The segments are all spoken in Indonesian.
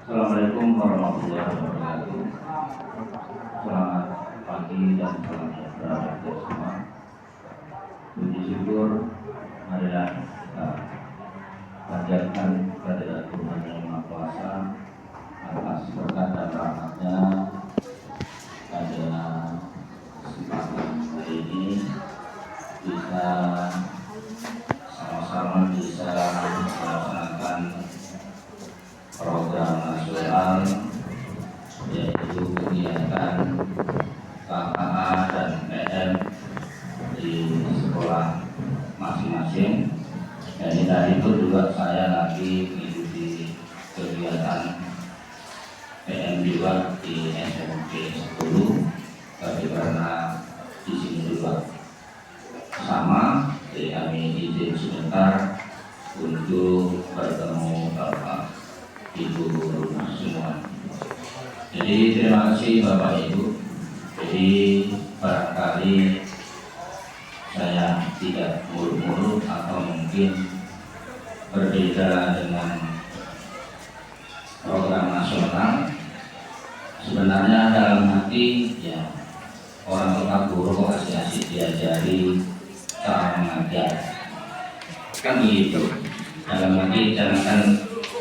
Assalamualaikum warahmatullahi wabarakatuh. Selamat pagi dan salam sejahtera bagi semua. Puji syukur marilah kita panjatkan kehadirat Tuhan Yang Maha Kuasa atas berkat dan rahmat-Nya pada kesempatan hari ini bisa sama-sama bisa melaksanakan program nasional yaitu kegiatan KKA dan PM di sekolah masing-masing. Dan dari itu juga saya lagi mengikuti kegiatan PM juga di SMP 10, tapi karena di sini juga sama, jadi kami izin sebentar untuk bertemu Bapak Ibu guru semua. Jadi terima kasih Bapak Ibu. Jadi barangkali saya tidak muluk-muluk atau mungkin berbeda dengan program nasional. Sebenarnya dalam hati ya orang tua guru kok asik-asik diajari cara mengajar. Kan begitu. Dalam hati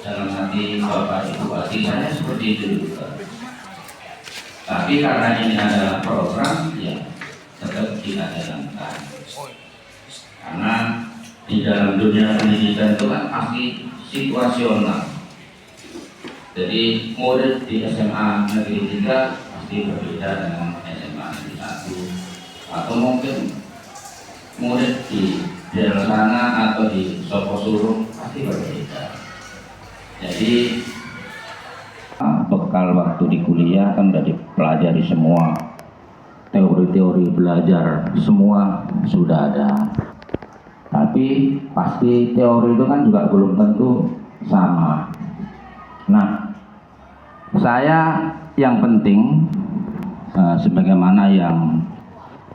dalam hati Bapak Ibu pasti saya seperti itu juga. Tapi karena ini adalah program, ya tetap kita jalankan. Karena di dalam dunia pendidikan itu kan pasti situasional. Jadi murid di SMA Negeri 3 pasti berbeda dengan SMA Negeri 1, atau mungkin murid di daerah sana atau di Soposurung pasti berbeda. Jadi bekal waktu di kuliah kan udah dipelajari semua, teori-teori belajar semua sudah ada. Tapi pasti teori itu kan juga belum tentu sama. Nah, saya yang penting sebagaimana yang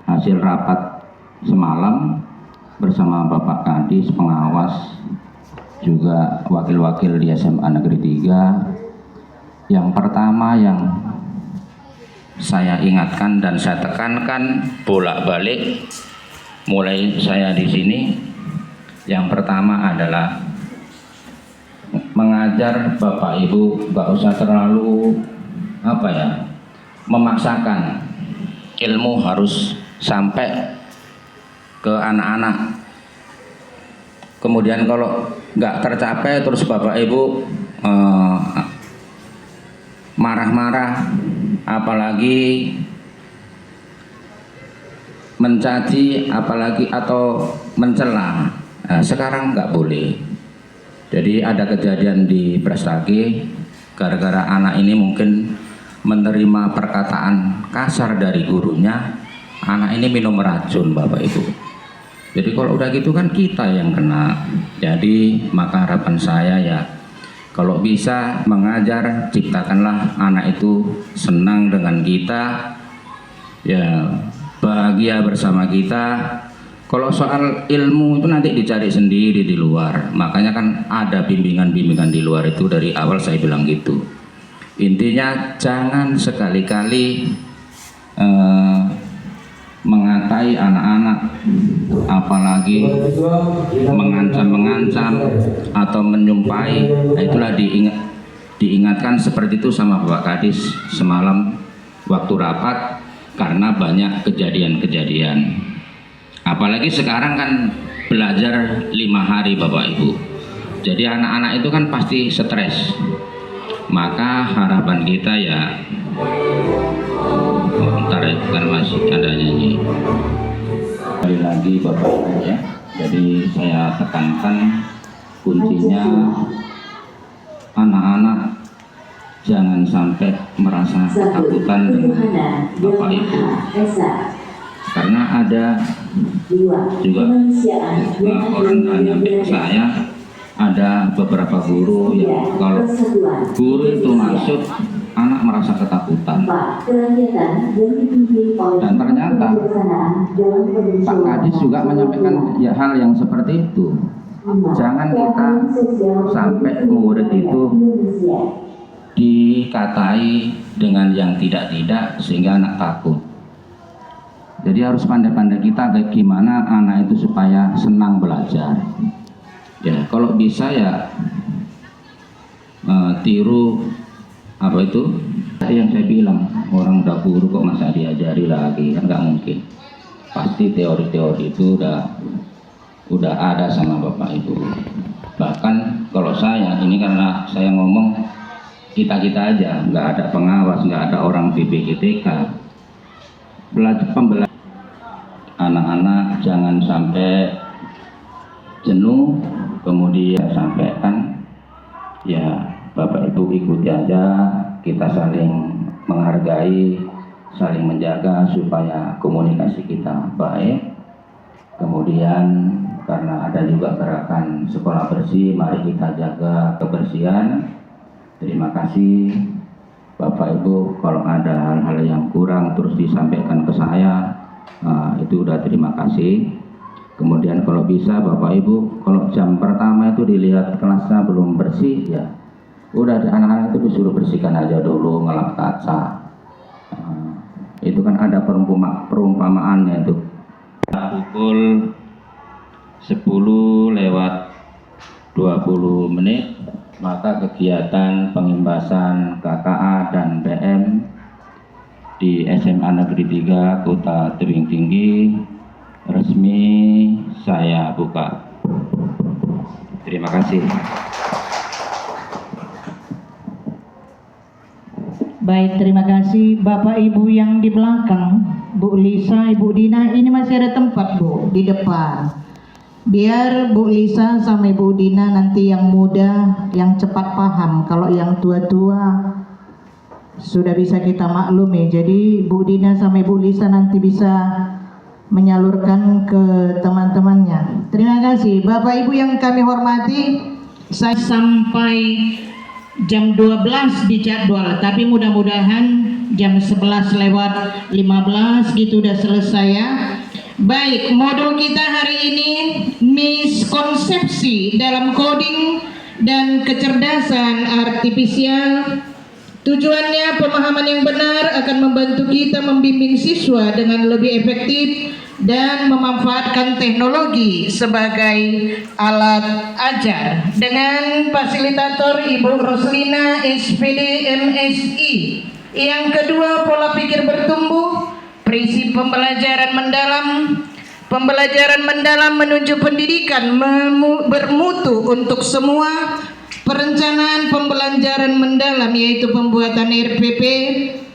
hasil rapat semalam bersama Bapak Kadis, pengawas, juga wakil-wakil di SMA Negeri 3. Yang pertama yang saya ingatkan dan saya tekankan bolak-balik mulai saya di sini, yang pertama adalah mengajar Bapak Ibu nggak usah terlalu memaksakan. Ilmu harus sampai ke anak-anak. Kemudian kalau nggak tercapai terus Bapak Ibu marah-marah, apalagi mencaci, apalagi atau mencela. Nah, sekarang nggak boleh. Jadi ada kejadian di Brastagi, gara-gara anak ini mungkin menerima perkataan kasar dari gurunya, anak ini minum racun Bapak Ibu. Jadi kalau udah gitu kan kita yang kena. Jadi maka harapan saya ya, kalau bisa mengajar, ciptakanlah anak itu senang dengan kita, ya bahagia bersama kita. Kalau soal ilmu itu nanti dicari sendiri di luar. Makanya kan ada bimbingan-bimbingan di luar itu, dari awal saya bilang gitu. Intinya jangan sekali-kali mengatai anak-anak, apalagi mengancam-mengancam atau menyumpahi. Nah, itulah diingatkan seperti itu sama Bapak Kadis semalam waktu rapat, karena banyak kejadian-kejadian. Apalagi sekarang kan belajar 5 hari Bapak Ibu. Jadi anak-anak itu kan pasti stres. Maka harapan kita ya, bentar kan masih ada nyanyi. Sekali lagi Bapak Ibu ya. Jadi saya tekankan kuncinya anak-anak jangan sampai merasa ketakutan dengan Bapak Ibu. Karena ada juga orang nyampe ke saya, ada beberapa guru yang kalau guru itu masuk, anak merasa ketakutan. Dan ternyata Pak Kadis juga menyampaikan ya hal yang seperti itu. Jangan kita sampai murid itu dikatai dengan yang tidak-tidak sehingga anak takut. Jadi harus pandai-pandai kita bagaimana anak itu supaya senang belajar. Ya, kalau bisa ya tiru apa itu yang saya bilang, orang udah guru kok masa diajari lagi, kan nggak mungkin. Pasti teori-teori itu udah ada sama bapak ibu. Bahkan kalau saya ini, karena saya ngomong kita aja, nggak ada pengawas, nggak ada orang BPGTK. Pembelajaran anak-anak jangan sampai jenuh, kemudian sampaikan ya bapak ibu ikuti aja, kita saling menghargai, saling menjaga supaya komunikasi kita baik. Kemudian karena ada juga gerakan sekolah bersih, mari kita jaga kebersihan. Terima kasih Bapak Ibu, kalau ada hal-hal yang kurang terus disampaikan ke saya, itu udah terima kasih. Kemudian kalau bisa Bapak Ibu, kalau jam pertama itu dilihat kelasnya belum bersih, ya udah anak-anak itu disuruh bersihkan aja dulu, ngelap kaca. Itu kan ada perumpamaannya itu. Pukul 10:20 maka kegiatan pengimbasan KKA dan BM di SMA Negeri 3 Kota Tebing Tinggi resmi saya buka. Terima kasih. Baik, terima kasih Bapak Ibu yang di belakang, Bu Lisa, Ibu Dina, ini masih ada tempat Bu di depan. Biar Bu Lisa sama Ibu Dina nanti yang muda, yang cepat paham. Kalau yang tua-tua sudah bisa kita maklumi. Jadi Bu Dina sama Ibu Lisa nanti bisa menyalurkan ke teman-temannya. Terima kasih Bapak Ibu yang kami hormati. Saya sampai jam 12 di jadwal, tapi mudah-mudahan jam 11:15 gitu udah selesai ya. Baik, modul kita hari ini miskonsepsi dalam coding dan kecerdasan artifisial. Tujuannya pemahaman yang benar akan membantu kita membimbing siswa dengan lebih efektif dan memanfaatkan teknologi sebagai alat ajar. Dengan fasilitator Ibu Roslina SPD MSI. Yang kedua, pola pikir bertumbuh, prinsip pembelajaran mendalam. Pembelajaran mendalam menuju pendidikan bermutu untuk semua. Perencanaan pembelajaran mendalam yaitu pembuatan RPP.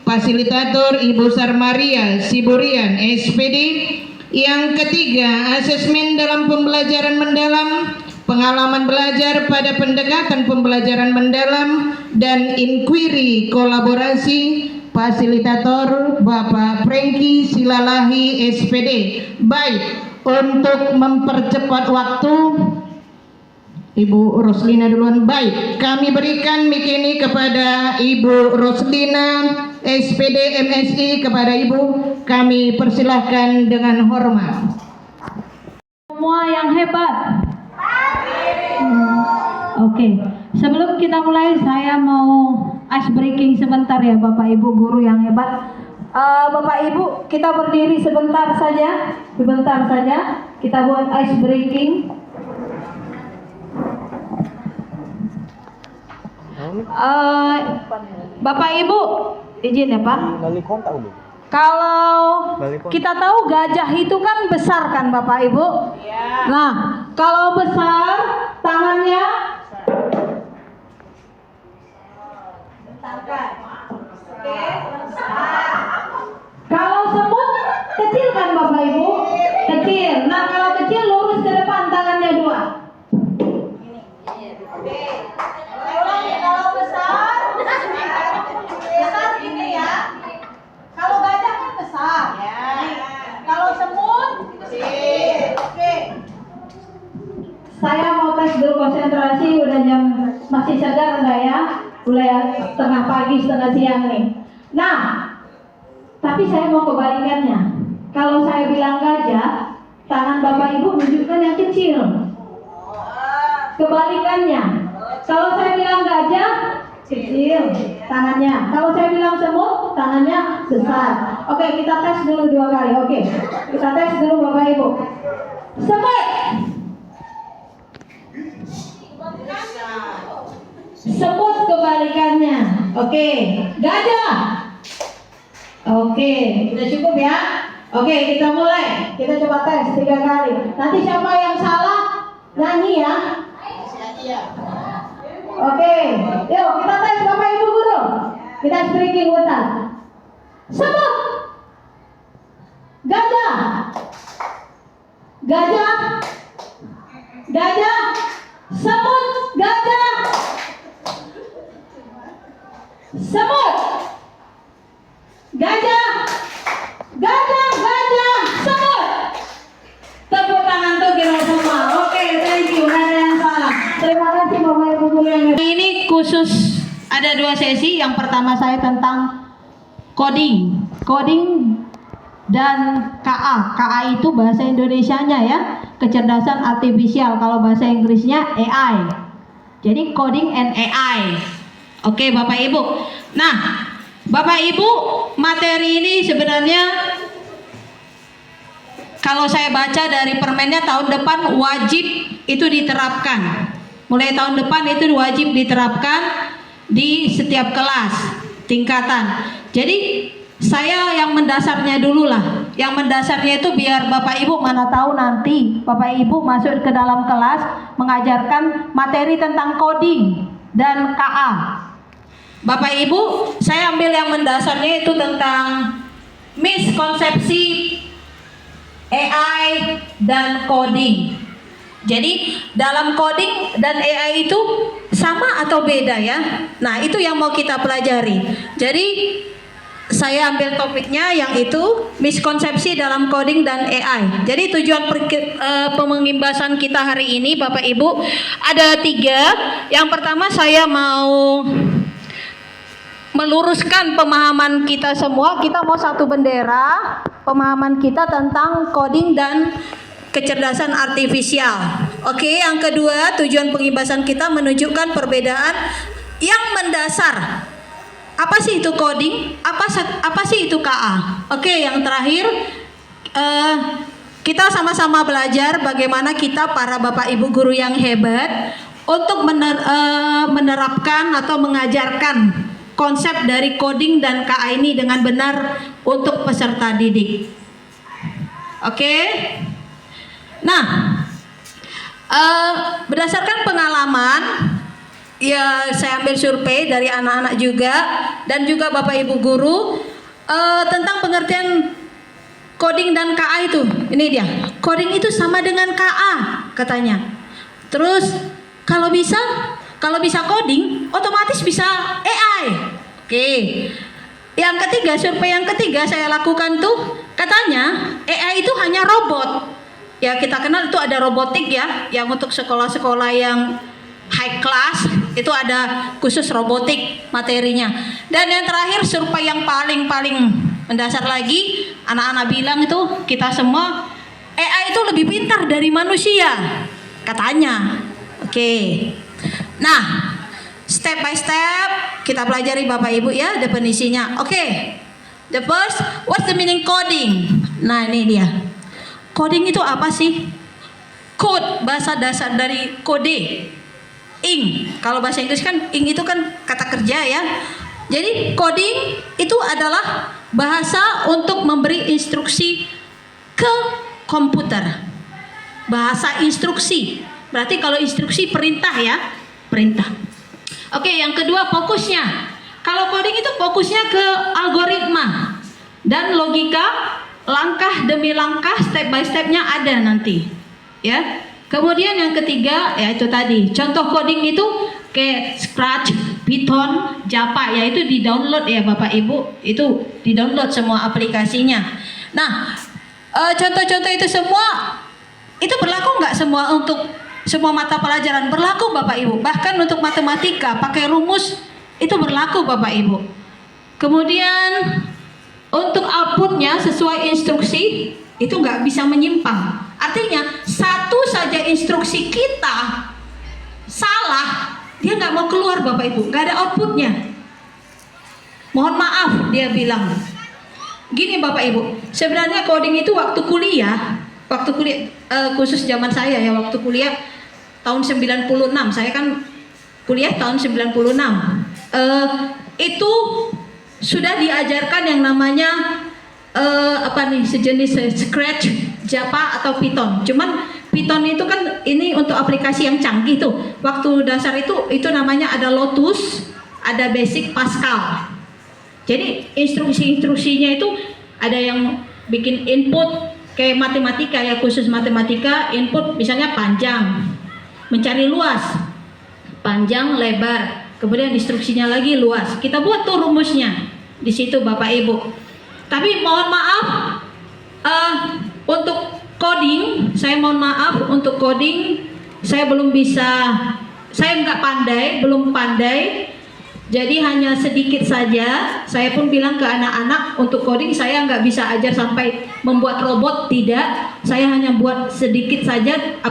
Fasilitator Ibu Sarmaria Siburian SPD. Yang ketiga, asesmen dalam pembelajaran mendalam, pengalaman belajar pada pendekatan pembelajaran mendalam, dan inquiry kolaborasi. Fasilitator Bapak Franky Silalahi SPD. Baik, untuk mempercepat waktu, Ibu Roslina duluan. Baik, kami berikan mic ini kepada Ibu Roslina SPD MSI. Kepada Ibu kami persilahkan dengan hormat. Semua yang hebat. Oke, sebelum kita mulai saya mau ice breaking sebentar ya Bapak Ibu guru yang hebat. Bapak Ibu kita berdiri sebentar saja, kita buat ice breaking. Bapak Ibu izin ya Pak. Kalau kita tahu gajah itu kan besar kan Bapak Ibu. Nah kalau besar tangannya oke. Kalau semut kecil kan Bapak Ibu, kecil. Nah kalau kecil lurus ke depan tangannya dua. Kalau besar gini ya. Kalau gajah kan besar. Ya. Kalau semut kecil. Oke. Saya mau tes dulu konsentrasi, udah jam masih segar enggak ya? Mulai setengah pagi, setengah siang nih. Nah, tapi saya mau kebalikannya. Kalau saya bilang gajah, tangan Bapak Ibu menunjukkan yang kecil. Kebalikannya, kalau saya bilang gajah, Kecil tangannya. Kalau saya bilang semut, tangannya besar. Oke, kita tes dulu 2 kali. Oke, kita tes dulu Bapak Ibu. Semut. Semut kebalikannya. Oke, gajah. Oke, udah cukup ya. Oke, kita mulai. Kita coba tes 3 kali. Nanti siapa yang salah nyanyi ya. Oke, yuk kita tes Bapak Ibu guru. Kita speaking bentar. Semut, gajah, gajah, gajah, semut, gajah, semut, gajah, gajah, gajah, semut. Tepuk tangan tuh kita semua. Oke, thank you. Nggak ada yang salah. Terima kasih Bapak Ibu guru yang ini khusus ada 2 sesi. Yang pertama saya tentang coding dan KA. KA itu bahasa Indonesianya ya, kecerdasan artifisial. Kalau bahasa Inggrisnya AI. Jadi coding and AI. Oke Bapak Ibu. Nah, Bapak Ibu, materi ini sebenarnya kalau saya baca dari permennya tahun depan wajib itu diterapkan. Mulai tahun depan itu wajib diterapkan di setiap kelas tingkatan. Jadi saya yang mendasarnya dulu lah. Yang mendasarnya itu biar Bapak Ibu mana tahu nanti Bapak Ibu masuk ke dalam kelas mengajarkan materi tentang coding dan KA. Bapak Ibu, saya ambil yang mendasarnya itu tentang miskonsepsi AI dan coding. Jadi dalam coding dan AI itu sama atau beda ya? Nah itu yang mau kita pelajari. Jadi saya ambil topiknya yang itu miskonsepsi dalam coding dan AI. Jadi tujuan pengimbasan kita hari ini Bapak Ibu ada 3. Yang pertama saya mau meluruskan pemahaman kita semua. Kita mau satu bendera pemahaman kita tentang coding dan kecerdasan artifisial. Oke, yang kedua tujuan pengimbasan kita menunjukkan perbedaan yang mendasar. Apa sih itu coding? Apa sih itu KA? Oke, yang terakhir kita sama-sama belajar bagaimana kita para Bapak Ibu guru yang hebat untuk menerapkan atau mengajarkan konsep dari coding dan KA ini dengan benar untuk peserta didik. Oke. Nah, berdasarkan pengalaman, ya saya ambil survei dari anak-anak juga dan juga Bapak Ibu guru tentang pengertian coding dan KA itu. Ini dia, coding itu sama dengan KA katanya. Terus kalau bisa coding, otomatis bisa AI. Oke. Yang ketiga, survei yang ketiga saya lakukan tuh katanya AI itu hanya robot. Ya kita kenal itu ada robotik ya, yang untuk sekolah-sekolah yang high class itu ada khusus robotik materinya. Dan yang terakhir survei yang paling mendasar lagi, anak-anak bilang itu kita semua AI itu lebih pintar dari manusia katanya. Oke. Nah, step by step kita pelajari Bapak Ibu ya definisinya. Oke. The first, what's the meaning coding? Nah, ini dia. Coding itu apa sih? Code, bahasa dasar dari kode. Ing, kalau bahasa Inggris kan ing itu kan kata kerja ya. Jadi coding itu adalah bahasa untuk memberi instruksi ke komputer. Bahasa instruksi. Berarti kalau instruksi perintah ya, perintah. Oke, yang kedua fokusnya. Kalau coding itu fokusnya ke algoritma dan logika. Langkah demi langkah, step by stepnya ada nanti, ya. Kemudian yang ketiga, ya itu tadi. Contoh coding itu kayak Scratch, Python, Java, ya itu di download ya Bapak Ibu, itu di download semua aplikasinya. Nah, contoh-contoh itu semua itu berlaku nggak semua untuk semua mata pelajaran? Berlaku Bapak Ibu. Bahkan untuk matematika pakai rumus itu berlaku Bapak Ibu. Kemudian untuk outputnya sesuai instruksi itu nggak bisa menyimpang. Artinya satu saja instruksi kita salah, dia nggak mau keluar keluar Bapak Ibu, nggak ada outputnya. Mohon maaf, dia bilang. Gini Bapak Ibu, sebenarnya coding itu waktu kuliah khusus zaman saya ya, waktu kuliah tahun 96, saya kan kuliah tahun 96. Itu sudah diajarkan yang namanya sejenis Scratch, Java atau Python. Cuman Python itu kan ini untuk aplikasi yang canggih tuh. Waktu dasar itu namanya ada Lotus, ada Basic, Pascal. Jadi instruksinya itu ada yang bikin input kayak matematika ya, khusus matematika, input misalnya panjang, mencari luas, panjang, lebar, kemudian instruksinya lagi luas. Kita buat tuh rumusnya di situ Bapak Ibu. Tapi mohon maaf untuk coding, saya belum bisa, saya nggak pandai, belum pandai. Jadi hanya sedikit saja. Saya pun bilang ke anak-anak untuk coding saya nggak bisa ajar sampai membuat robot, tidak. Saya hanya buat sedikit saja,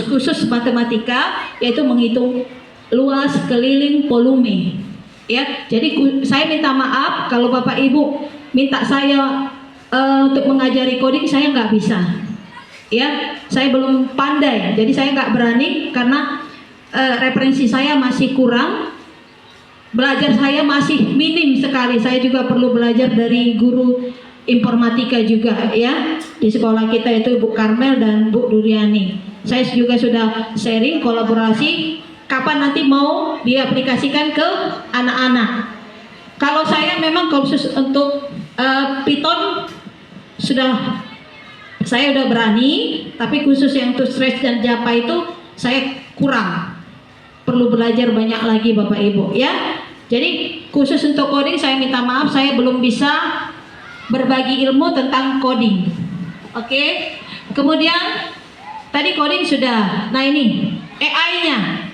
khusus matematika, yaitu menghitung luas, keliling, volume. Ya, jadi saya minta maaf kalau Bapak Ibu minta saya untuk mengajari coding, saya nggak bisa. Ya, saya belum pandai, jadi saya nggak berani karena referensi saya masih kurang. Belajar saya masih minim sekali. Saya juga perlu belajar dari guru informatika juga ya. Di sekolah kita itu Bu Karmel dan Bu Duriani. Saya juga sudah sharing, kolaborasi. Kapan nanti mau diaplikasikan ke anak-anak. Kalau saya memang khusus untuk Python saya udah berani, tapi khusus yang untuk Scratch dan Java itu saya kurang. Perlu belajar banyak lagi Bapak Ibu ya. Jadi khusus untuk coding saya minta maaf, saya belum bisa berbagi ilmu tentang coding. Oke. Kemudian tadi coding sudah. Nah ini AI-nya.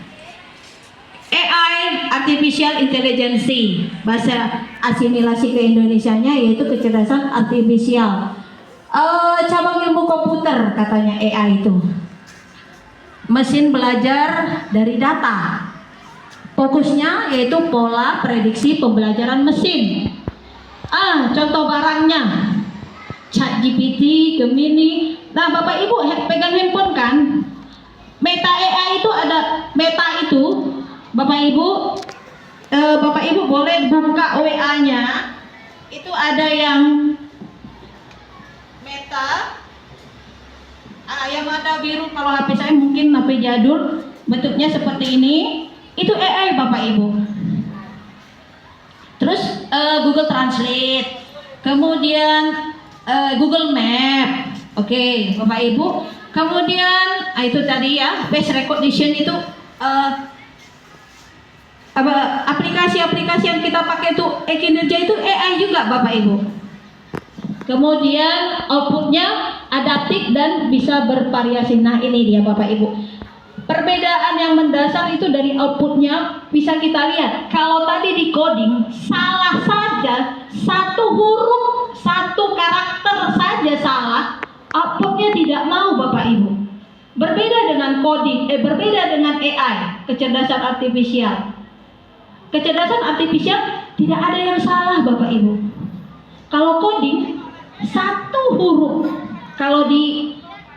AI, Artificial Intelligence, bahasa asimilasi ke Indonesianya yaitu kecerdasan artifisial. Cabang ilmu komputer katanya AI itu. Mesin belajar dari data. Fokusnya yaitu pola prediksi pembelajaran mesin. Contoh barangnya ChatGPT, Gemini. Nah Bapak Ibu pegang handphone kan? Meta AI itu ada Meta itu. Bapak Ibu boleh buka WA-nya. Itu ada yang Meta. Yang ada biru, kalau HP saya mungkin HP jadul, bentuknya seperti ini. Itu AI Bapak Ibu. Terus Google Translate, kemudian Google Map. Oke, Bapak Ibu. Kemudian itu tadi ya, face recognition itu aplikasi-aplikasi yang kita pakai itu kinerja itu AI juga Bapak Ibu. Kemudian outputnya adaptif dan bisa bervariasi. Nah ini dia Bapak Ibu. Perbedaan yang mendasar itu dari outputnya bisa kita lihat. Kalau tadi di coding salah saja, satu huruf, satu karakter saja salah, outputnya tidak mau Bapak Ibu. Berbeda dengan coding, berbeda dengan AI, kecerdasan artifisial. Kecerdasan artifisial tidak ada yang salah Bapak Ibu. Kalau coding satu huruf, kalau di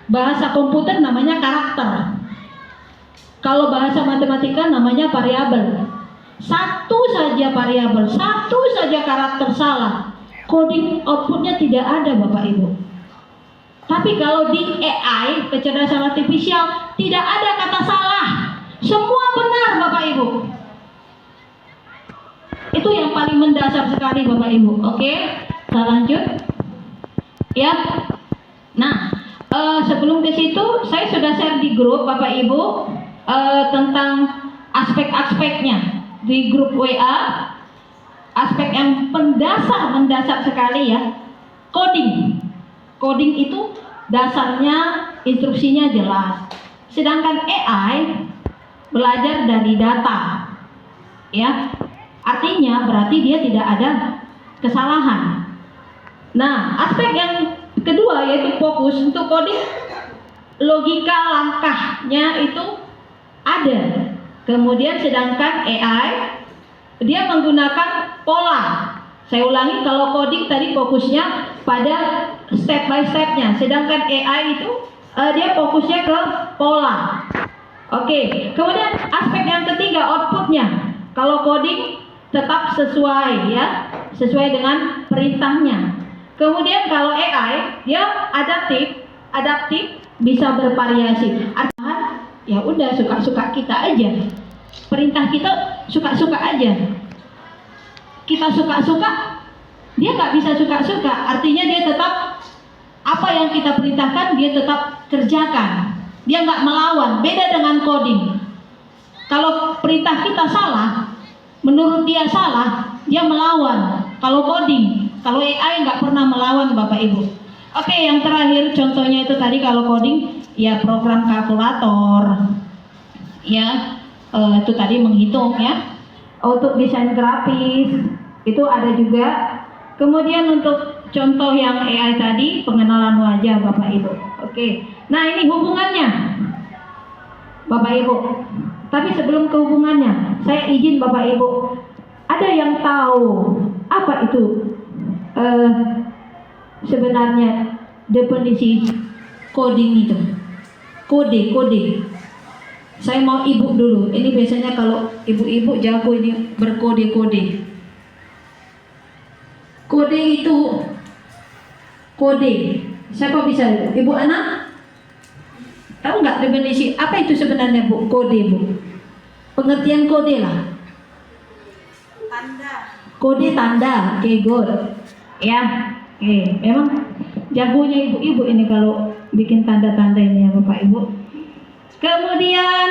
bahasa komputer namanya karakter. Kalau bahasa matematika namanya variabel. Satu saja variabel, satu saja karakter salah, coding outputnya tidak ada Bapak Ibu. Tapi kalau di AI, kecerdasan artifisial, tidak ada kata salah. Semua benar Bapak Ibu. Itu yang paling mendasar sekali Bapak Ibu. Oke, kita lanjut. Ya. Nah, sebelum ke situ saya sudah share di grup Bapak Ibu tentang aspek-aspeknya di grup WA. Aspek yang mendasar sekali ya. Coding itu dasarnya instruksinya jelas. Sedangkan AI belajar dari data. Ya. Artinya berarti dia tidak ada kesalahan. Nah, aspek yang kedua yaitu fokus. Untuk coding, logika langkahnya itu ada. Kemudian sedangkan AI dia menggunakan pola. Saya ulangi, kalau coding tadi fokusnya pada step by stepnya, sedangkan AI itu dia fokusnya ke pola. Oke, kemudian aspek yang ketiga outputnya. Kalau coding tetap sesuai ya, sesuai dengan perintahnya. Kemudian kalau AI dia adaptif bisa bervariasi. Artinya ya udah suka-suka kita aja. Perintah kita suka-suka aja. Kita suka-suka, dia nggak bisa suka-suka. Artinya dia tetap apa yang kita perintahkan dia tetap kerjakan. Dia nggak melawan. Beda dengan coding. Kalau perintah kita salah, menurut dia salah, dia melawan. Kalau coding, kalau AI nggak pernah melawan, Bapak Ibu. Oke, yang terakhir contohnya itu tadi kalau coding, ya program kalkulator, ya itu tadi menghitung ya. Untuk desain grafis itu ada juga. Kemudian untuk contoh yang AI tadi pengenalan wajah Bapak Ibu. Oke. Nah, ini hubungannya Bapak Ibu. Tapi sebelum ke hubungannya, saya izin Bapak Ibu, ada yang tahu apa itu sebenarnya definisi coding itu? Kode. Saya mau ibu dulu. Ini biasanya kalau ibu-ibu jago ini berkode-kode. Kode itu kode. Siapa bisa? Ibu anak? Tahu nggak definisi apa itu sebenarnya Bu? Kode Bu. Pengertian kode lah. Tanda. Kode tanda. Oke, good. Ya. Oke, memang jagonya ibu-ibu ini kalau bikin tanda-tanda ini ya Bapak Ibu. Kemudian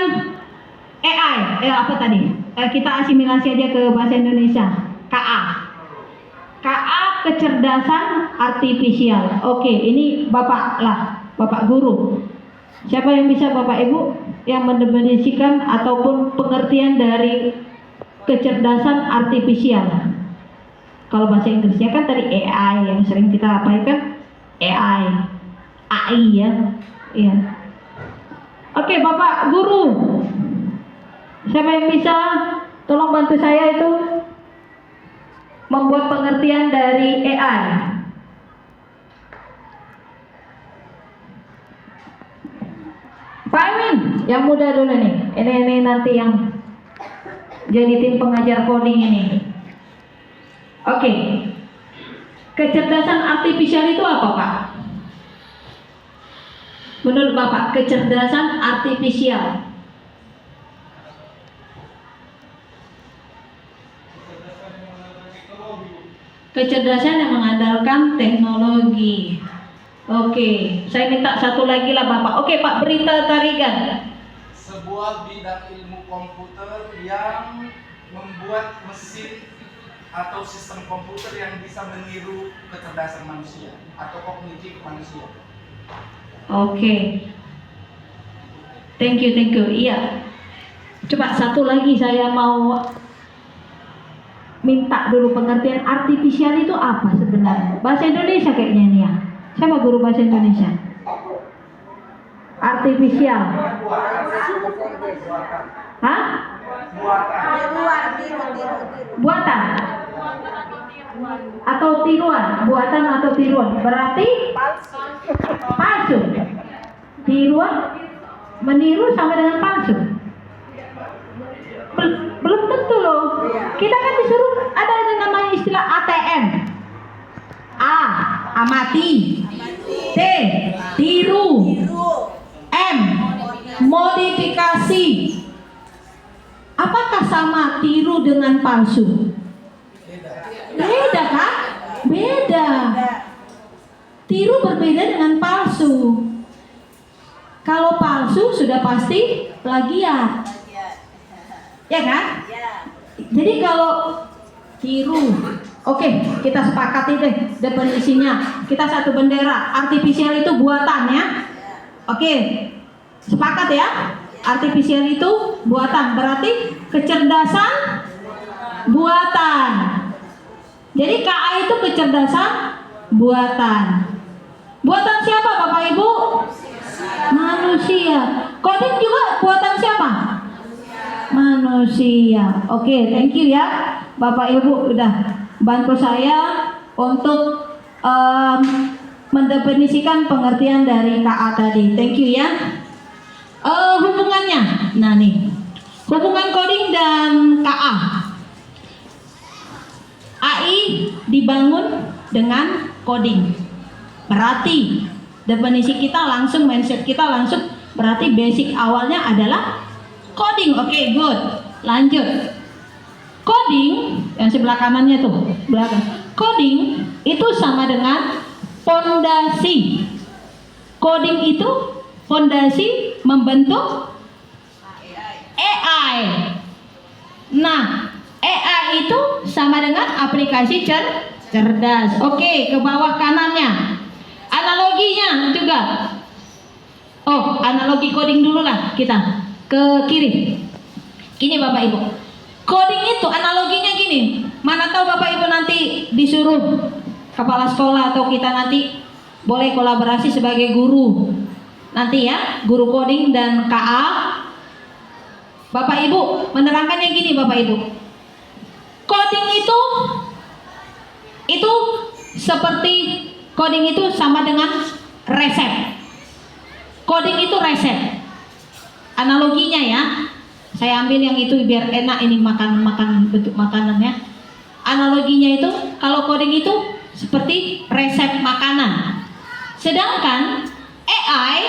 AI, apa tadi? Kita asimilasi aja ke bahasa Indonesia. KA kecerdasan artifisial. Oke, ini Bapak lah, Bapak guru. Siapa yang bisa Bapak Ibu yang mendefinisikan ataupun pengertian dari kecerdasan artifisial? Kalau bahasa Inggrisnya kan tadi AI yang sering kita apa kan? AI ya. Iya. Oke, Bapak guru. Siapa yang bisa tolong bantu saya itu membuat pengertian dari AI? Pak Amin, yang muda dulu nih. Ini nanti yang jadi tim pengajar coding ini. Oke. Kecerdasan artifisial itu apa, Pak? Menurut Bapak, kecerdasan artifisial. Kecerdasan yang mengandalkan teknologi. Oke, saya minta satu lagi lah Bapak. Oke Pak, Berita Tarigan. Sebuah bidang ilmu komputer yang membuat mesin atau sistem komputer yang bisa meniru kecerdasan manusia atau kognitif manusia. Oke. Thank you. Iya. Coba satu lagi saya mau minta dulu pengertian artifisial itu apa sebenarnya? Bahasa Indonesia kayaknya ini ya. Siapa guru bahasa Indonesia? Artifisial. Hah? Buatan. Atau tiruan. Buatan atau tiruan. Berarti palsu. Tiruan meniru sama dengan palsu. Belum tentu loh. Kita kan disuruh ada namanya istilah ATM. A, amati. T, tiru. M, modifikasi. Apakah sama tiru dengan palsu? Beda kan? Beda. Tiru berbeda dengan palsu. Kalau palsu sudah pasti plagiat. Ya kan? Jadi kalau tiru, oke, kita sepakati deh definisinya. Kita satu bendera. Artifisial itu buatan ya. Oke, sepakat ya. Artifisial itu buatan, berarti kecerdasan buatan. Jadi KA itu kecerdasan buatan. Buatan siapa Bapak Ibu? Manusia. Coding juga buatan siapa? manusia. Oke, thank you ya Bapak Ibu udah bantu saya untuk mendefinisikan pengertian dari KA tadi. Thank you ya. Hubungannya, nah nih, hubungan coding dan KA. AI dibangun dengan coding. Berarti definisi kita langsung, mindset kita langsung, berarti basic awalnya adalah coding. Oke, good. Lanjut. Coding yang sebelah kanannya tuh, belakang. Coding itu sama dengan fondasi. Coding itu fondasi membentuk AI. Nah, AI itu sama dengan aplikasi cerdas. Oke, ke bawah kanannya. Analoginya juga. Oh, analogi coding dulu lah kita. Ke kiri. Gini Bapak Ibu. Coding itu analoginya gini. Mana tahu Bapak Ibu nanti disuruh kepala sekolah atau kita nanti boleh kolaborasi sebagai guru. Nanti ya, guru coding dan KA. Bapak Ibu menerangkannya gini Bapak Ibu. Coding itu seperti coding itu sama dengan resep. Coding itu resep. Analoginya ya. Saya ambil yang itu biar enak ini makan bentuk makanannya. Analoginya itu kalau coding itu seperti resep makanan. Sedangkan AI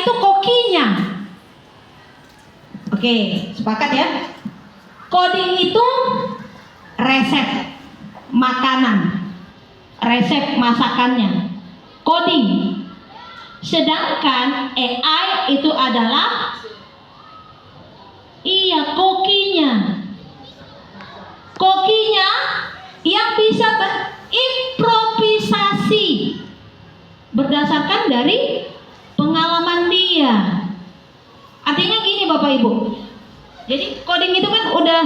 itu kokinya. Oke, sepakat ya? Coding itu resep makanan, resep masakannya, coding. Sedangkan AI itu adalah kokinya. Kokinya yang bisa berimprovisasi berdasarkan dari pengalaman dia. Artinya gini Bapak Ibu. Jadi coding itu kan udah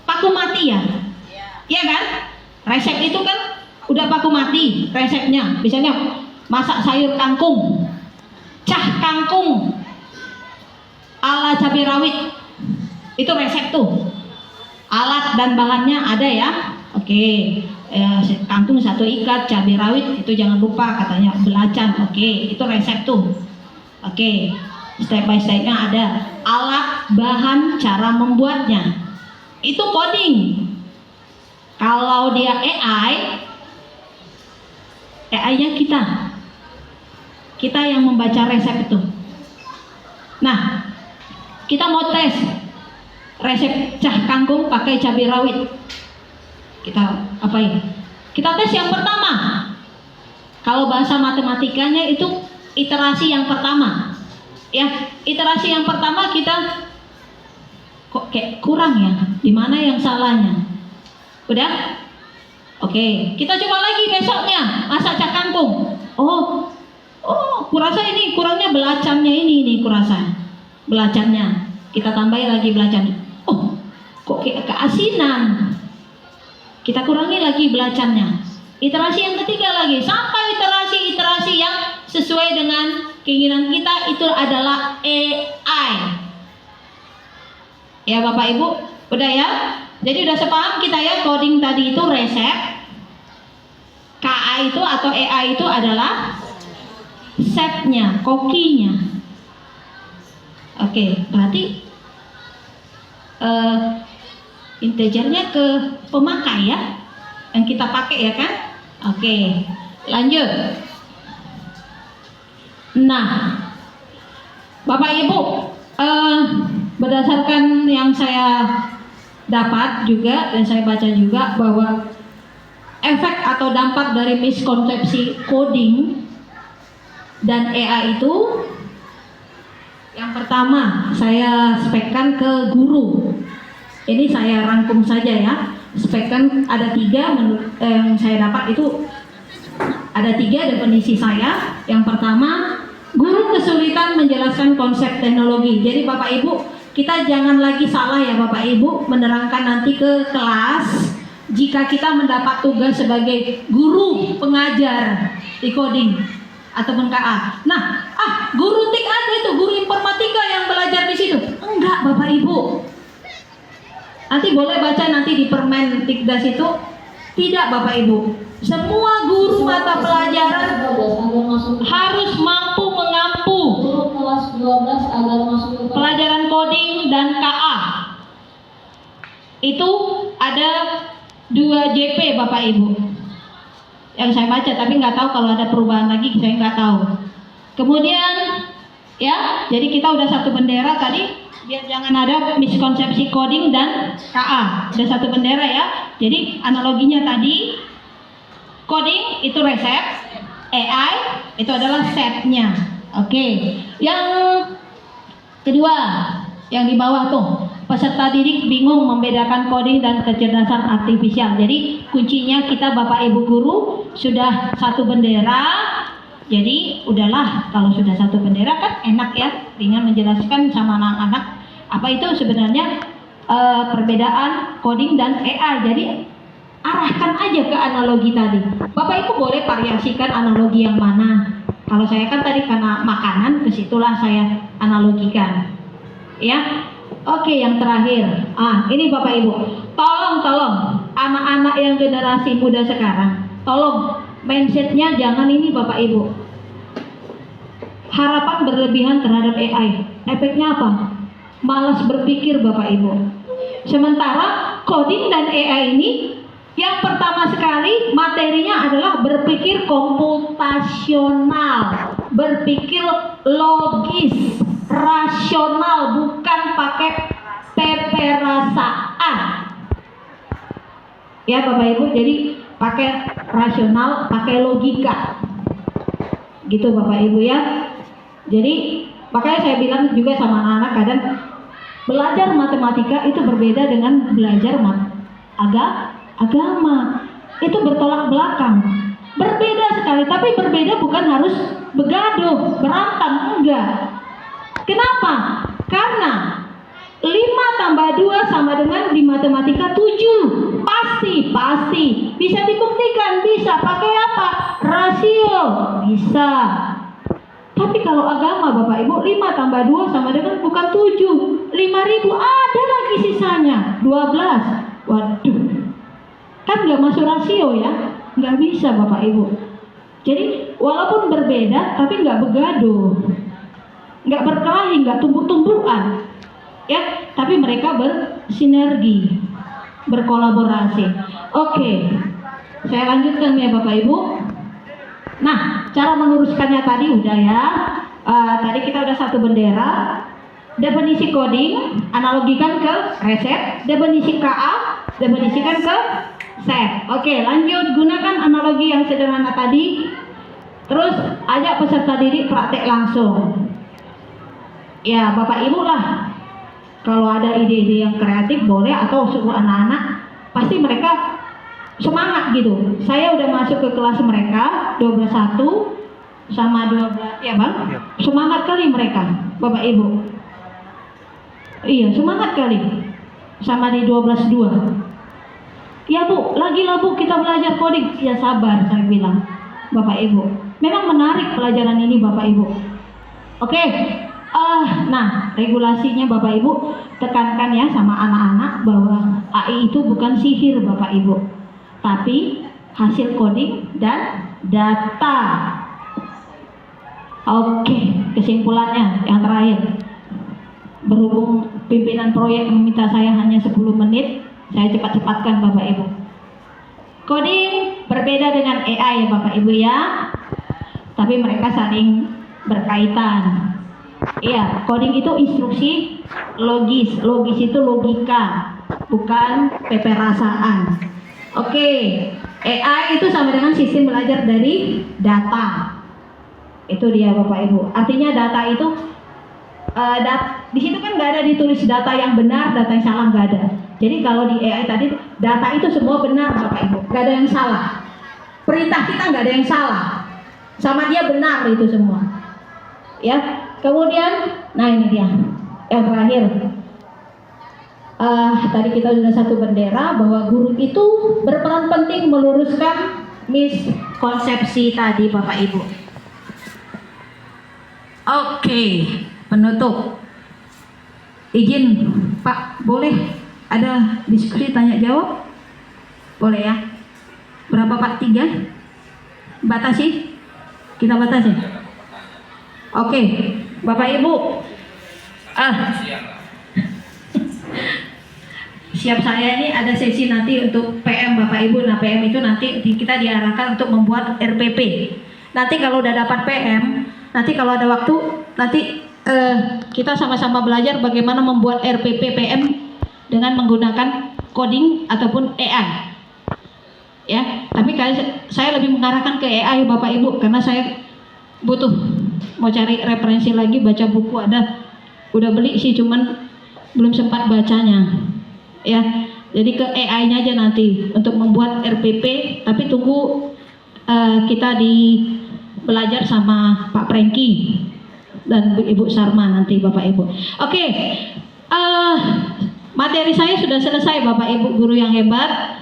paku mati ya. Iya kan? Resep itu kan udah paku mati resepnya. Misalnya masak sayur kangkung, cah kangkung ala cabai rawit. Itu resep tuh. Alat dan bahannya ada ya. Oke. Kangkung 1 ikat, cabai rawit itu jangan lupa katanya belacan. Oke, itu resep tuh. Oke. Step by step-nya ada. Alat, bahan, cara membuatnya. Itu coding. Kalau dia AI-nya kita yang membaca resep itu. Nah, kita mau tes resep cah kangkung pakai cabai rawit. Kita apain? Kita tes yang pertama. Kalau bahasa matematikanya itu iterasi yang pertama. Ya, iterasi yang pertama kita kok kayak kurang ya. Di mana yang salahnya? Udah? Oke, kita coba lagi besoknya masak cah kangkung. Oh, kurasa ini kurangnya belacannya ini kurasa. Belacannya. Kita tambahin lagi belacannya. Oh, kok kayak keasinan. Kita kurangi lagi belacannya. Iterasi yang ketiga lagi sampai iterasi yang sesuai dengan keinginan kita itu adalah AI. Ya Bapak Ibu, udah ya? Jadi udah sepaham kita ya coding tadi itu resep. KA itu atau AI itu adalah setnya, kokinya. Oke, berarti integernya ke pemakai ya, yang kita pakai ya kan? Oke, lanjut. Nah, Bapak Ibu, berdasarkan yang saya dapat juga dan saya baca juga bahwa efek atau dampak dari miskonsepsi coding dan AI itu, yang pertama saya spekkan ke guru. Ini saya rangkum saja ya. Spekkan ada 3 yang saya dapat itu ada 3 definisi saya. Yang pertama, guru kesulitan menjelaskan konsep teknologi. Jadi Bapak Ibu, kita jangan lagi salah ya Bapak Ibu menerangkan nanti ke kelas jika kita mendapat tugas sebagai guru pengajar di coding ataupun KA. Nah, guru TIK ada itu, guru informatika yang belajar di situ. Enggak Bapak Ibu. Nanti boleh baca nanti di Permen Tikdas itu. Tidak Bapak Ibu. Semua guru mata pelajaran harus mampu mengampu Guru kelas 12 agar masuk ke pelajaran coding dan KA. Itu ada 2 JP Bapak Ibu yang saya baca, tapi nggak tahu kalau ada perubahan lagi, saya nggak tahu. Kemudian ya, jadi kita udah satu bendera tadi, biar jangan ada miskonsepsi coding dan KA. Udah satu bendera ya. Jadi analoginya tadi, coding itu resep, AI itu adalah setnya. Oke. Yang kedua, yang di bawah tuh, peserta didik bingung membedakan coding dan kecerdasan artifisial. Jadi kuncinya kita Bapak Ibu guru sudah satu bendera. Jadi udahlah, kalau sudah satu bendera kan enak ya, ringan menjelaskan sama anak-anak apa itu sebenarnya perbedaan coding dan AI. Jadi arahkan aja ke analogi tadi. Bapak Ibu boleh variasikan analogi yang mana. Kalau saya kan tadi karena makanan, kesitulah saya analogikan. Ya. Oke, yang terakhir. Ini Bapak Ibu. Tolong anak-anak yang generasi muda sekarang. Tolong mindsetnya jangan ini Bapak Ibu. Harapan berlebihan terhadap AI. Efeknya apa? Malas berpikir Bapak Ibu. Sementara coding dan AI ini yang pertama sekali materinya adalah berpikir komputasional, berpikir logis, rasional, bukan pakai peperasaan. Ya Bapak Ibu, jadi pakai rasional, pakai logika. Gitu Bapak Ibu ya. Jadi makanya saya bilang juga sama anak-anak kadang belajar matematika itu berbeda dengan belajar agama. Itu bertolak belakang. Berbeda sekali, tapi berbeda bukan harus begaduh, berantem, enggak. Kenapa? Karena 5 tambah 2 sama dengan di matematika 7. Pasti. Bisa dibuktikan, bisa. Pakai apa? Rasio. Bisa. Tapi kalau agama Bapak Ibu, 5 tambah 2 sama dengan bukan 7. 5.000 ada lagi sisanya. 12. Waduh. Kan nggak masuk rasio ya. Nggak bisa Bapak Ibu. Jadi walaupun berbeda, tapi nggak begaduh. Nggak berkelahi, nggak tumpuk-tumpukan. Ya, tapi mereka bersinergi, berkolaborasi. Oke, saya lanjutkan ya Bapak Ibu. Nah, cara meluruskannya tadi udah ya. Tadi kita udah satu bendera. Definisi coding, analogikan ke resep. Definisi KA, definisikan ke set. Oke, lanjut. Gunakan analogi yang sederhana tadi. Terus ajak peserta didik praktek langsung. Ya, Bapak Ibu lah. Kalau ada ide-ide yang kreatif boleh, atau suruh anak-anak, pasti mereka semangat gitu. Saya udah masuk ke kelas mereka 12.1 sama 12 ya Bang. Semangat kali mereka, Bapak Ibu. Iya, semangat kali. Sama di 12.2. Ya Bu, lagi lah Bu kita belajar coding. Ya sabar, saya bilang Bapak Ibu. Memang menarik pelajaran ini Bapak Ibu. Oke. Nah, regulasinya Bapak Ibu tekankan ya sama anak-anak bahwa AI itu bukan sihir Bapak Ibu, tapi hasil coding dan data. Oke, kesimpulannya yang terakhir. Berhubung pimpinan proyek meminta saya hanya 10 menit, saya cepat-cepatkan Bapak Ibu. Coding berbeda dengan AI ya Bapak Ibu ya, tapi mereka saling berkaitan. Iya, coding itu instruksi logis itu logika, bukan peperasaan. Oke, AI itu sama dengan sistem belajar dari data. Itu dia Bapak Ibu. Artinya data itu di situ kan nggak ada ditulis data yang benar, data yang salah nggak ada. Jadi kalau di AI tadi data itu semua benar Bapak Ibu, nggak ada yang salah. Perintah kita nggak ada yang salah, sama dia benar itu semua. Ya. Kemudian, nah ini dia yang terakhir. Tadi kita sudah satu bendera bahwa guru itu berperan penting meluruskan miskonsepsi tadi Bapak Ibu. Oke, penutup. Izin Pak, boleh ada diskusi tanya jawab? Boleh ya? Berapa Pak? 3? Batasi? Kita batasi? Oke, Bapak Ibu. Siap, saya ini ada sesi nanti untuk PM Bapak Ibu. Nah, PM itu nanti kita diarahkan untuk membuat RPP. Nanti kalau udah dapat PM, nanti kalau ada waktu, nanti kita sama-sama belajar bagaimana membuat RPP PM dengan menggunakan coding ataupun AI. Ya, tapi saya lebih mengarahkan ke AI Bapak Ibu, karena saya butuh mau cari referensi lagi, baca buku udah beli sih, cuman belum sempat bacanya. Ya, jadi ke AI-nya aja nanti untuk membuat RPP, tapi tunggu kita belajar sama Pak Prengki dan Ibu Sarma nanti Bapak Ibu. Oke, materi saya sudah selesai Bapak Ibu guru yang hebat.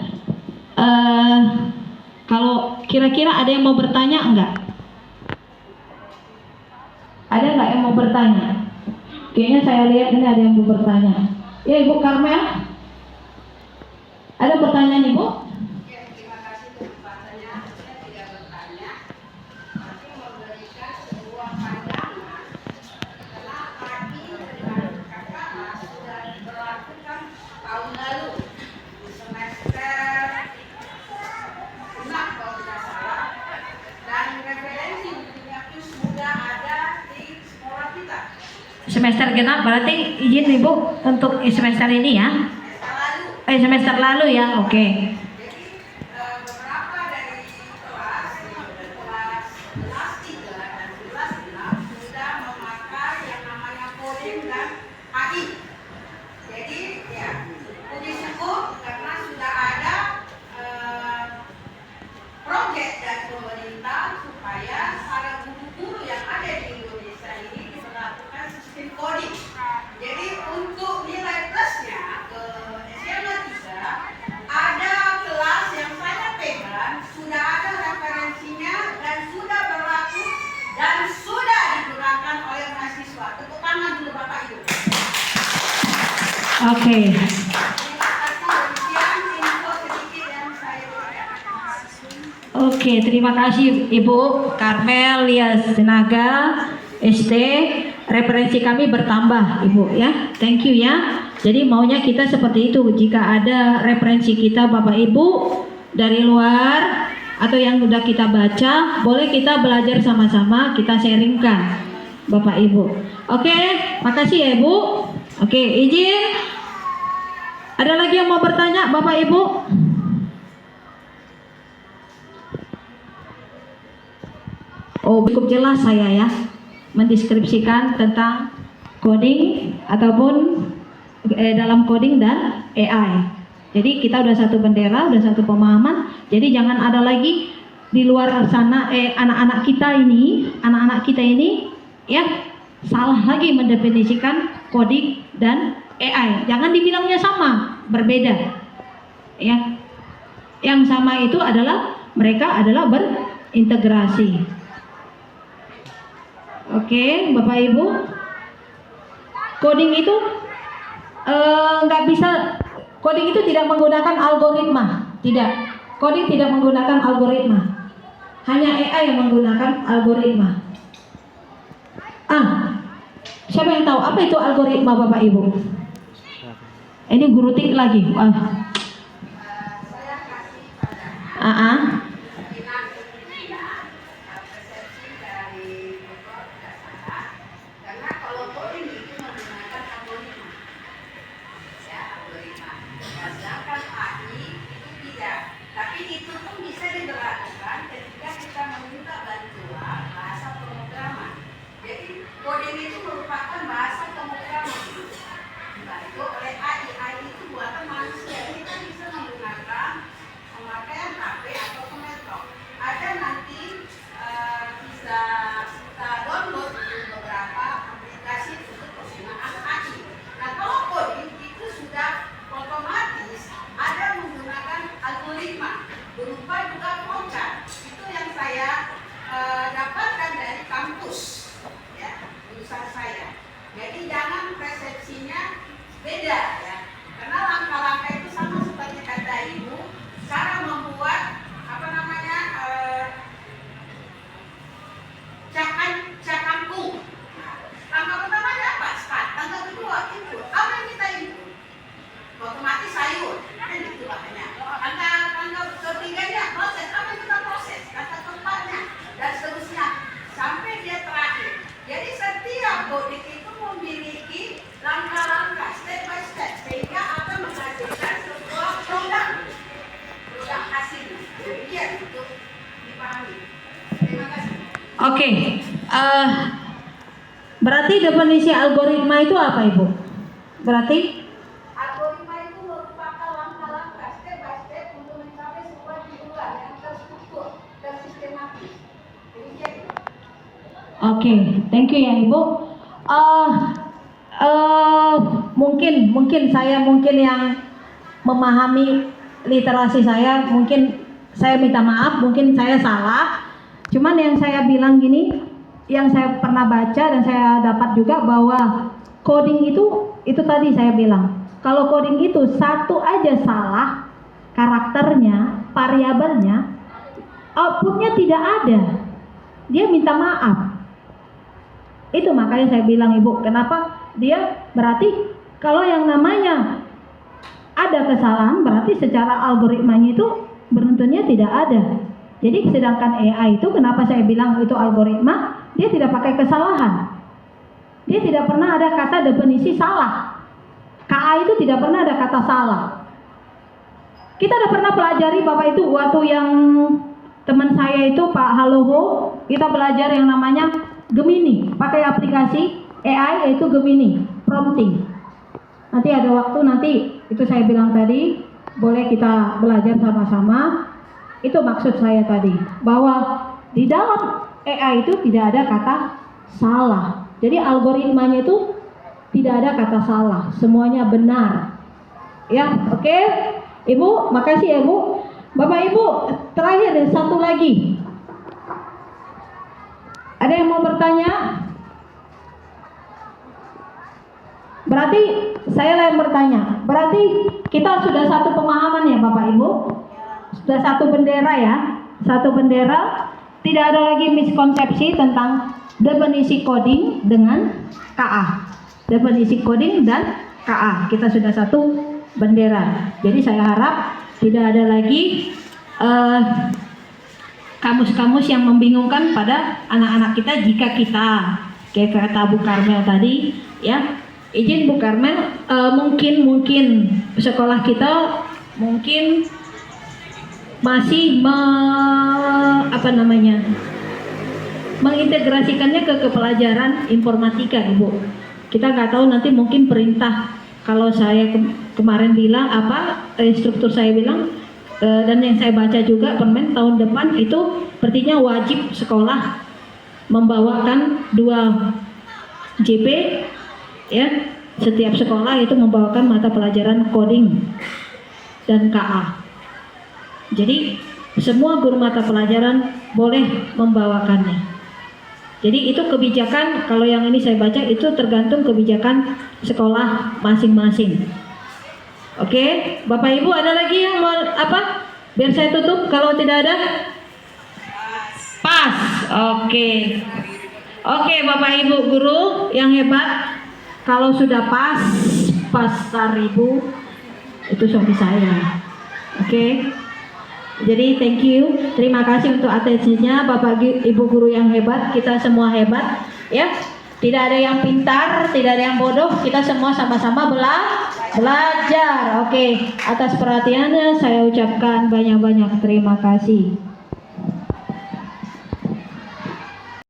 Kalau kira-kira ada yang mau bertanya enggak? Ada enggak yang mau bertanya? Kayaknya saya lihat ini ada yang mau bertanya. Ya Ibu Karmel, ada pertanyaan Ibu? Ya, terima kasih kesempatannya. Saya tidak bertanya, tapi memberikan sebuah pandangan. Kenapa ini dengan kakak sudah diberlakukan tahun lalu di semester 6 kalau tidak salah, dan referensi bukunya itu sudah ada di sekolah kita. Semester genap berarti izin Ibu untuk semester ini ya? Semester lalu ya, oke. Jadi beberapa dari kelas 11 3 dan 11 6 sudah memakai yang namanya coding dan AI. Jadi ya puji syukur karena sudah ada proyek dari pemerintah supaya para guru-guru yang ada di Indonesia ini diberlakukan sistem coding. Jadi untuk nilai plusnya ke SMA 3 ada kelas yang saya pegang sudah ada referensinya dan sudah berlaku dan sudah digunakan oleh mahasiswa. Tepuk tangan dulu Bapak Ibu. Oke. Terima kasih, demikian info sedikit yang saya berikan. Oke, terima kasih Ibu Karmel Lias Tenaga ST. Referensi kami bertambah Ibu ya. Thank you ya. Jadi maunya kita seperti itu. Jika ada referensi kita Bapak Ibu dari luar atau yang sudah kita baca, boleh kita belajar sama-sama, kita sharingkan Bapak Ibu. Oke, makasih ya Ibu. Oke, izin. Ada lagi yang mau bertanya Bapak Ibu? Oh, cukup jelas saya ya mendeskripsikan tentang coding ataupun dalam coding dan AI. Jadi kita udah satu bendera, udah satu pemahaman. Jadi jangan ada lagi di luar sana anak-anak kita ini ya salah lagi mendefinisikan coding dan AI. Jangan dibilangnya sama, berbeda. Ya. Yang sama itu adalah mereka adalah berintegrasi. Oke, Bapak Ibu, coding itu coding itu tidak menggunakan algoritma, tidak. Coding tidak menggunakan algoritma, hanya AI yang menggunakan algoritma. Siapa yang tahu apa itu algoritma Bapak Ibu? Ini guru tik lagi. Karena kalau coding itu menggunakan algoritma, ya algoritma. Sedangkan AI itu tidak. Tapi itu pun bisa diberlakukan ketika kita meminta bantuan bahasa pemrograman. Jadi coding itu merupakan bahasa pemrograman. Dibantu oleh AI. AI itu buatan manusia. Kita bisa menggunakan pemakaian HP atau otomatis sayur kan gitu makanya. Angka ketiganya proses, apa kita proses, kata tempatnya dan seterusnya sampai dia terakhir. Jadi setiap kodik itu memiliki langkah-langkah step by step sehingga akan menghasilkan sebuah produk hasil. Demikian untuk dipahami. Terima kasih. Oke, berarti definisi algoritma itu apa Ibu? Berarti Algoritma itu merupakan langkah-langkah step by step untuk mencapai sebuah tujuan yang terstruktur dan sistematis. Demikian. oke, thank you ya Ibu. Mungkin saya yang memahami literasi saya, mungkin saya minta maaf, mungkin saya salah. Cuman yang saya bilang gini, yang saya pernah baca dan saya dapat juga bahwa coding itu tadi saya bilang, kalau coding itu satu aja salah, karakternya, variabelnya, outputnya tidak ada. Dia minta maaf. Itu makanya saya bilang Ibu, kenapa dia berarti kalau yang namanya ada kesalahan berarti secara algoritmanya itu beruntunnya tidak ada. Jadi sedangkan AI itu kenapa saya bilang itu algoritma, dia tidak pakai kesalahan. Dia tidak pernah ada kata definisi salah. KA itu tidak pernah ada kata salah. Kita udah pernah pelajari Bapak itu waktu yang teman saya itu Pak Haloho, kita belajar yang namanya Gemini, pakai aplikasi AI yaitu Gemini, prompting. Nanti ada waktu itu saya bilang tadi, boleh kita belajar sama-sama. Itu maksud saya tadi, bahwa di dalam AI itu tidak ada kata salah. Jadi algoritmanya itu tidak ada kata salah, semuanya benar. Ya, oke. Ibu, makasih ya Bu. Bapak Ibu, terakhir satu lagi. Ada yang mau bertanya? Berarti saya yang bertanya. Berarti kita sudah satu pemahaman ya Bapak Ibu? Sudah satu bendera ya, satu bendera, tidak ada lagi miskonsepsi tentang definisi coding dengan KA. Definisi coding dan KA, kita sudah satu bendera. Jadi saya harap tidak ada lagi kamus-kamus yang membingungkan pada anak-anak kita jika kita, kayak kata Bu Karmel tadi, ya, izin Bu Karmel, mungkin sekolah kita mungkin masih mengintegrasikannya ke pelajaran informatika Ibu. Kita nggak tahu nanti mungkin perintah, kalau saya kemarin bilang instruktur saya bilang dan yang saya baca juga permen tahun depan itu sepertinya wajib sekolah membawakan 2 JP ya, setiap sekolah itu membawakan mata pelajaran coding dan KA. Jadi semua guru mata pelajaran boleh membawakannya. Jadi itu kebijakan, kalau yang ini saya baca itu tergantung kebijakan sekolah masing-masing. Oke, Bapak Ibu ada lagi yang mau apa? Biar saya tutup kalau tidak ada. Pas. Oke, Bapak Ibu guru yang hebat, kalau sudah pas 1.000 itu suami saya. Oke. Jadi thank you, terima kasih untuk atensinya Bapak Ibu guru yang hebat, kita semua hebat ya. Tidak ada yang pintar, tidak ada yang bodoh, kita semua sama-sama belajar. Oke, atas perhatiannya saya ucapkan banyak-banyak terima kasih.